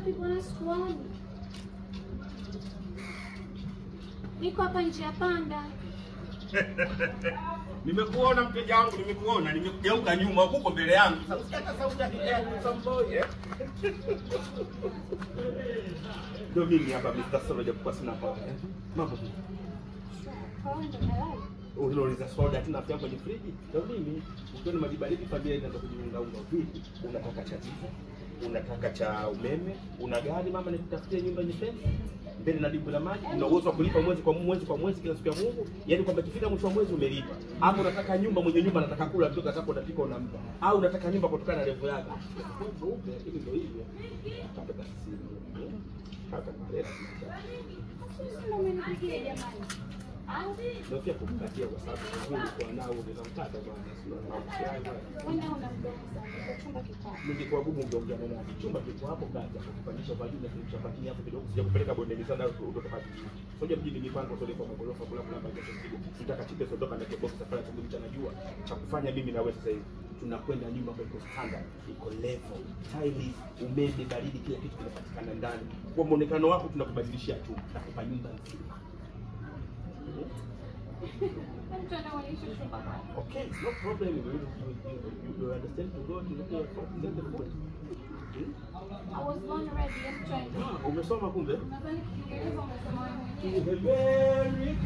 wapi bwana sikuoni? Niko hapa njia panda. Nimekuona mteja wangu, nimekuona, nimekugeuka nyuma huko mbele yangu. Sasa hata sauti ya Samboy. Ndio mimi hapa Mr. Soda kwa sina hapa. Mambo vipi? Kaonda halali. Unauliza soda tuna afya kwenye friji? Ndio mimi. Ukiona maji baridi familia inaanza kujiunga vipi? Unataka cha jiko? Unataka cha umeme? Una gari mama nikutafutie nyumba nyepesi? Mbele na dibu la maji, una uwezo wa kulipa mwezi kwa mwezi kila siku ya Mungu. Yaani kwamba ikifika mwisho wa mwezi umelipa. Hapo unataka nyumba, mwenye nyumba anataka kula kutoka zako unapika unampa. Au unataka nyumba kutokana na level yako. Hivi ndio hivyo. Hata sisi. Hata kuleta. Sisi mmenipigia jamani. Ndio pia kumkatia kwa sababu huyu kwa nao unamkata bwana. Wewe una mdomo sana. Chumba kikao. Ningekuwa bubu ungeongea naye na chumba kiko hapo kaja kupandisha kwa juu na kilichopaki hapo kidogo sija kupeleka bondeni sana kutoka hapo. Sio mjini mipango sio kwa magorofa kula baba kidogo. Nitaka chipe sodoka na kebox safari kwa mchana jua. Cha kufanya mimi na wewe sasa hivi tunakwenda nyumba kwa standard, iko level, tiles, umeme, baridi, kila kitu kinapatikana ndani. Kwa muonekano wako tunakubadilishia tu na kupa nyumba nzima. Okay, no problem. You understand to go to the food. I was born already. I'm trying. Umesoma kumbe? Nadhani Kiingereza umesoma wewe mwenyewe.